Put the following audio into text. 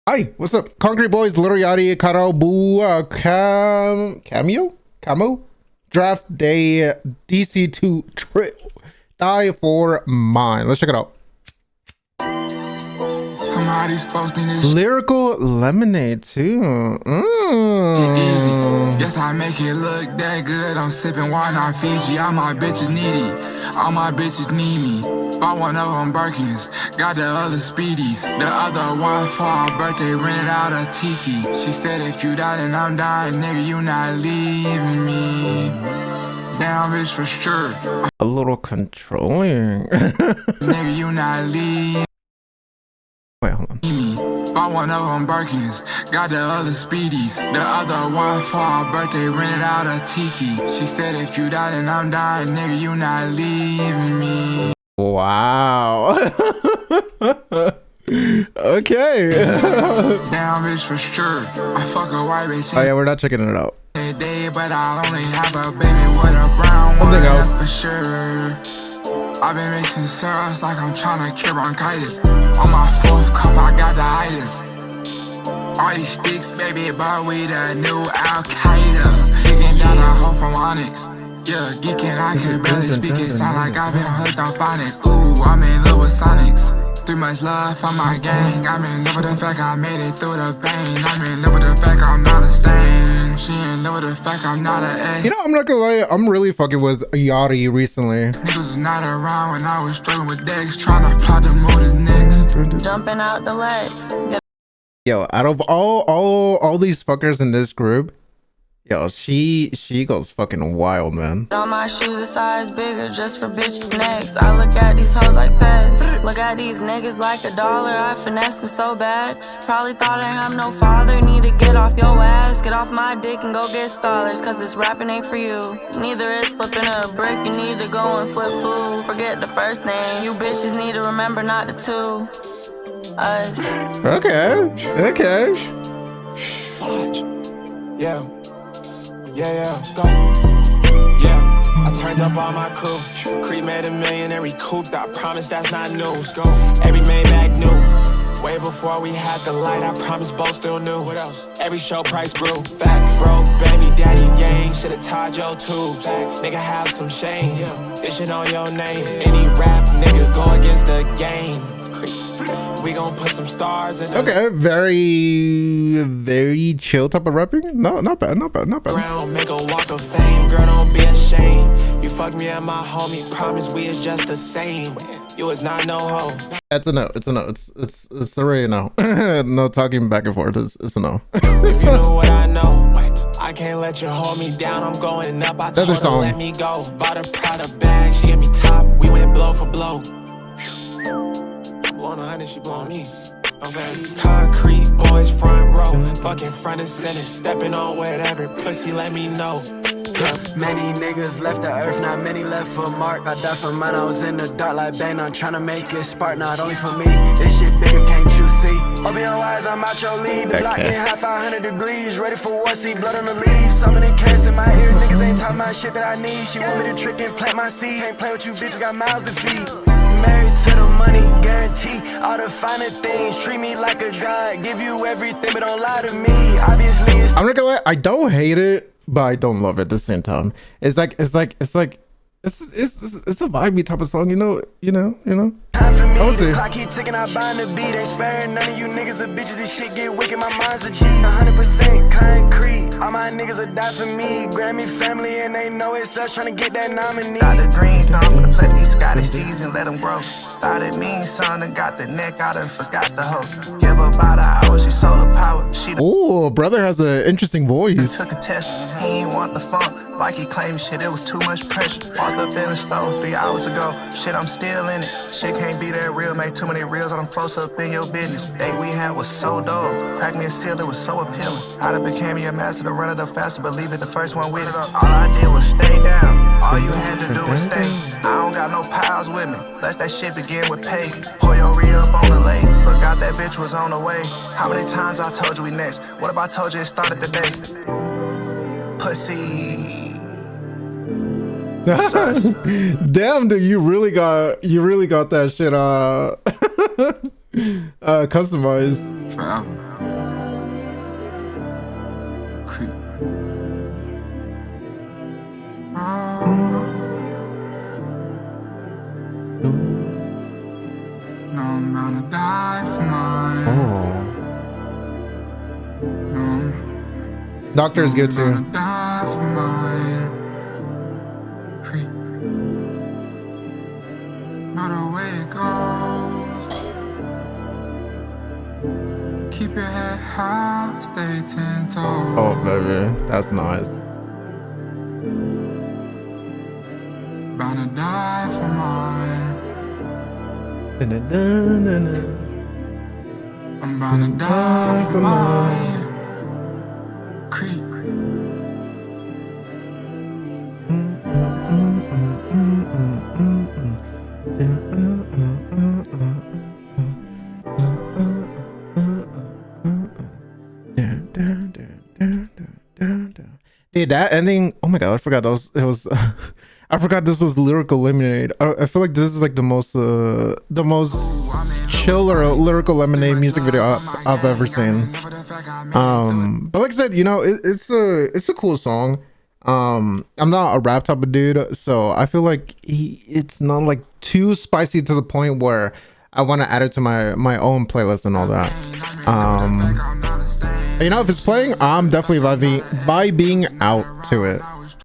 Hi, what's up? Concrete Boys, Little Yachty, Karabu, Camo? Draft Day, DC2 Trill. Die for mine. Let's check it out. Somebody's posting this Lyrical Lemonade, too. shit easy. Guess I make it look that good. I'm sipping wine on Fiji. All my bitches needy. All my bitches need me. Bought one of them Birkins. Got the other Speedies. The other one for our birthday. Rented out a Tiki. She said if you die then I'm dying. Nigga, you not leaving me. Damn, bitch, for sure. A little controlling. Nigga, you not leaving. Wait, hold on. Bought one of them Birkins, got the other Speedies. The other one for our birthday, rented out a Tiki. She said if you die then I'm dying, nigga, you not leaving me. Wow. Okay. Damn, bitch, for sure. I fuck a white bitch Oh yeah, we're not checking it out. every day, but I only have a baby with a brown one, Something else. that's for sure. I've been mixing syrups like I'm tryna cure bronchitis. On my fourth cup, I got the itis. All these sticks, baby, but we the new Al-Qaeda. Kicking down a hoe from Onyx. Yeah, geeking, I can barely speak it. Sound like I've been hooked on phonics. Ooh, I'm in love with Sonics. Too much love for my gang. I'm in love with the fact I made it through the pain. I'm in love with the fact I'm not a stain. She in love with the fact I'm not an ex. You know, I'm not gonna lie, I'm really fucking with Yachty recently. Niggas was not around when I was struggling with decks. Tryna plot the move his nicks. Jumping out the legs. Yo, out of all these fuckers in this group, yo, she goes fucking wild, man. All my shoes a size bigger just for bitches next. I look at these hoes like pets. Look at these niggas like $1. I finessed them so bad. Probably thought I have no father. Need to get off your ass. Get off my dick and go get stallers. Cause this rapping ain't for you. Neither is flipping a brick. You need to go and flip food. Forget the first name. You bitches need to remember not the two. Us. Okay. Fudge. Yeah, go. Yeah, I turned up all my crew. Creed made $1 million and recouped. I promise that's not news. Go. Every Maybach new. Way before we had the light, I promise both still new. What else? Every show price grew. Facts. Broke baby daddy gang. Should've tied your tubes. Facts. Nigga have some shame. This shit on your name. Any rap nigga go against the game. We gon' put some stars in the Okay, very chill type of rapping. No, not bad. ground, make a walk of fame. Girl, don't be ashamed. You fuck me and my homie, promise we is just the same. You is not no hoe. It's a no. It's already a no. No talking back and forth. It's a no. If you know what I know, I can't let you hold me down. I'm going up. I told her song. let me go. Bought a Prada bag, she gave me top. We went blow for blow. I'm blowing 100, she blowing me. I'm saying concrete boys front row, fucking front and center, stepping on whatever pussy let me know. Many niggas left the earth, not many left for mark. I died for mine, I was in the dark like Bane. I'm tryna make it spark, not only for me. This shit bigger, can't you see? Open your eyes, I'm out your lead. The block getting hot, 500 degrees. Ready for war, see blood on the leaves. So many cats in my ear, niggas ain't talking about shit that I need. She want me to trick and plant my seed. Can't play with you bitches, got mouths to feed. Married to the money, guarantee all the finer things. Treat me like a god, give you everything, but don't lie to me. Obviously, it's I'm not gonna lie. I don't hate it, but I don't love it at the same time. It's a vibey type of song, you know. time for me. I'll The see. clock keep ticking, I bind the beat. Ain't sparing none of you niggas or bitches. This shit get wicked, my mind's a G. 100% concrete. All my niggas will die for me. Grammy family, and they know it's us trying to get that nominee. Got the green thumb for the play these Scotty seeds and let them grow. Thought it mean something, got the neck out and forgot the hoe. Give her about an hour, she solar power. She done Oh, brother has an interesting voice. took a test, he ain't want the funk. Like he claimed shit, it was too much pressure. Walked up in the store 3 hours ago. Shit, I'm still in it. Shit can't be that real, made too many reels on them folks up in your business. Day we had was so dope. Cracked me a seal, it was so appealing. I done became your master to run it up faster, believe it, the first one with it. All I did was stay down. All you had to do was stay. I don't got no piles with me. Let's that shit begin with pay. Pour your re-up on the lake. Forgot that bitch was on the way. How many times I told you we next? What if I told you it started today? Pussy. Damn, dude, you really got that shit customized. Forever. No, I'm gonna die for mine. Oh. Doctor is good too. Die for mine. Creep. Not the way it goes. Keep your head high, stay 10 toes. Oh, baby, that's nice. Bound to die for mine. I'm bound to die for mine. Creep. Dude, that ending, oh my god, I forgot that was, it was I forgot this was Lyrical Lemonade. I feel like this is like the most chill or Lyrical Lemonade music video I've ever seen. But like I said, you know, it's a cool song. I'm not a rap type of dude, so I feel like it's not like too spicy to the point where I want to add it to my own playlist and all that. You know, if it's playing, I'm definitely vibing out to it.